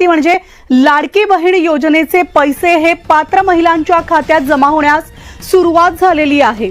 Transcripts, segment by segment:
माहिती म्हणजे लाडकी बहीण योजनेचे पैसे हे पात्र महिलांच्या खात्यात जमा होण्यास सुरुवात झालेली आहे।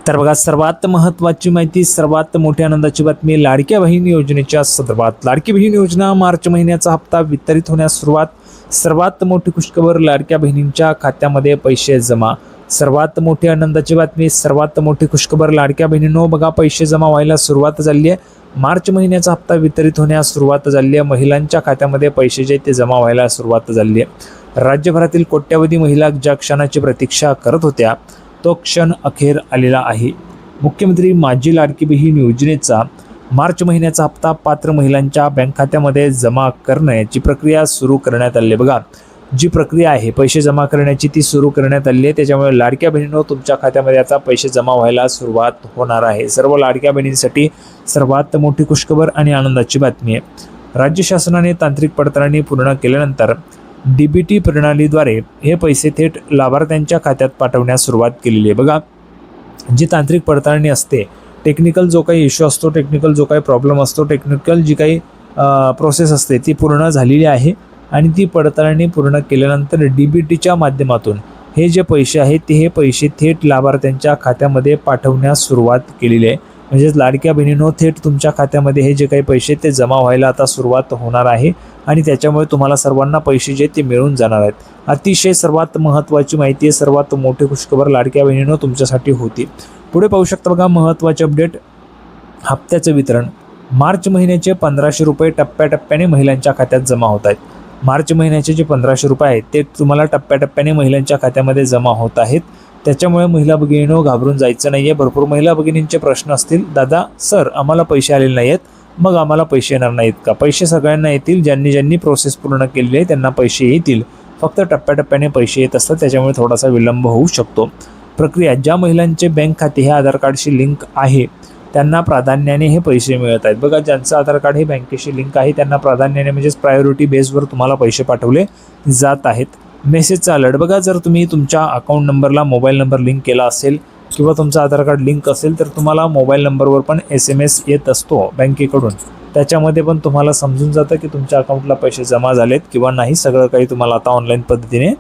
तर बघा, सर्वात महत्त्वाची माहिती, सर्वात मोठी आनंदाची बातमी लाडक्या बहीण योजनेच्या संदर्भात। लाडकी बहीण योजना मार्च महिन्याचा हप्ता वितरित होण्यास सुरुवात। सर्वात मोठी खुशखबर, लाडक्या बहिणींच्या खात्यामध्ये पैसे जमा। सर्वात मोठी आनंदाची बातमी, सर्वात मोठी खुशखबर, लाडक्या बहिणींनो बघा, पैसे जमा व्हायला सुरुवात झाली आहे। मार्च महिन्याचा हप्ता वितरित होण्यास सुरुवात झाली आहे। महिलांच्या खात्यामध्ये पैसे जे ते जमा व्हायला सुरुवात झाली आहे। राज्यभरातील कोट्यावधी महिला ज्या क्षणाची प्रतीक्षा करत होत्या तो क्षण अखेर आलेला आहे। मुख्यमंत्री माझी लाडकी बहीण योजनेचा मार्च महिन्याचा हप्ता पात्र महिलांच्या बँक खात्यामध्ये जमा करण्याची प्रक्रिया सुरू करण्यात आली आहे। बघा, जी प्रक्रिया आहे पैसे जमा करण्याची ती सुरू करण्यात आली आहे। त्याच्यामुळे लाडक्या बहिणींनो तुमच्या खात्यामध्ये आता पैसे जमा व्हायला सुरुवात होणार आहे। सर्व लाडक्या बहिणींसाठी सर्वात मोठी खुशखबर आणि आनंदाची बातमी आहे। राज्य शासनाने तांत्रिक पडताळणी पूर्ण केल्यानंतर DBT प्रणालीद्वारे हे पैसे थेट लाभार्थ्यांच्या खात्यात पाठवण्यास सुरुवात केलेली आहे। बघा, जी तांत्रिक पडताळणी असते, टेक्निकल जो काही इश्यू असतो, टेक्निकल जो काही प्रॉब्लेम असतो, टेक्निकल जी काही प्रोसेस असते ती पूर्ण झालेली आहे आणि ती पडताळणी पूर्ण केल्यानंतर DBTच्या माध्यमातून हे जे पैसे आहेत ते हे पैसे थेट लाभार्थ्यांच्या खात्यामध्ये पाठवण्यास सुरुवात केलेली आहे। म्हणजेच लाडक्या बहिणींनो थेट तुमच्या खात्यामध्ये हे जे काही पैसे ते जमा व्हायला आता सुरुवात होणार आहे आणि त्याच्यामुळे तुम्हाला सर्वांना पैसे जे ते मिळून जाणार आहेत। अतिशय सर्वात महत्त्वाची माहिती आहे, सर्वात मोठी खुशखबर लाडक्या बहिणींनो तुमच्यासाठी होती। पुढे पाहू शकता बघा, महत्त्वाचे अपडेट, हप्त्याचं वितरण। मार्च महिन्याचे 1500 रुपये टप्प्याटप्प्याने महिलांच्या खात्यात जमा होत आहेत। मार्च महिन्याचे जे 1500 रुपये आहेत ते तुम्हाला टप्प्याटप्प्याने महिलांच्या खात्यामध्ये जमा होत आहेत। त्याच्यामुळे महिला भगिनींनो घाबरून जायचं नाही आहे। भरपूर महिला भगिनींचे प्रश्न असतील, दादा सर आम्हाला पैसे आलेले नाही आहेत, मग आम्हाला पैसे येणार नाहीत का? पैसे सगळ्यांना येतील, ज्यांनी प्रोसेस पूर्ण केलेली आहे त्यांना पैसे येतील, फक्त टप्प्याटप्प्याने पैसे येत असतात, त्याच्यामुळे थोडासा विलंब होऊ शकतो। प्रक्रिया, ज्या महिलांचे बँक खाते हे आधार कार्डशी लिंक आहे त्यांना प्राधान्याने हे पैसे मिळत आहेत। बघा, ज्यांचं आधार कार्ड हे बँकेशी लिंक आहे त्यांना प्राधान्याने म्हणजेच प्रायोरिटी बेसवर तुम्हाला पैसे पाठवले जात आहेत। मेसेजचा अलर्ट, बघा जर तुम्ही तुमच्या अकाउंट नंबरला मोबाईल नंबर लिंक केला असेल किंवा तुमचं आधार कार्ड लिंक असेल तर तुम्हाला मोबाईल नंबरवर पण SMS येत असतो बँकेकडून। त्याच्यामध्ये पण तुम्हाला समजून जातं की तुमच्या अकाउंटला पैसे जमा झालेत किंवा नाही, सगळं काही तुम्हाला आता ऑनलाईन पद्धतीने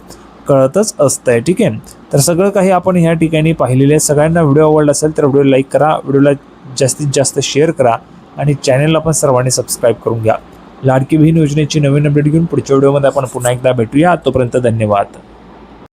कळतच असतंय। ठीक आहे, तर सगळं काही आपण ह्या ठिकाणी पाहिलेलं आहे। सगळ्यांना व्हिडिओ आवडला असेल तर व्हिडिओ लाईक करा, व्हिडिओला जास्तीत जास्त शेअर करा आणि चॅनलला पण सर्वांनी सबस्क्राईब करून घ्या। लाडकी बहीण योजनेची नवीन अपडेट घेऊन पुढच्या व्हिडिओमध्ये आपण पुन्हा एकदा भेटूया। तोपर्यंत धन्यवाद।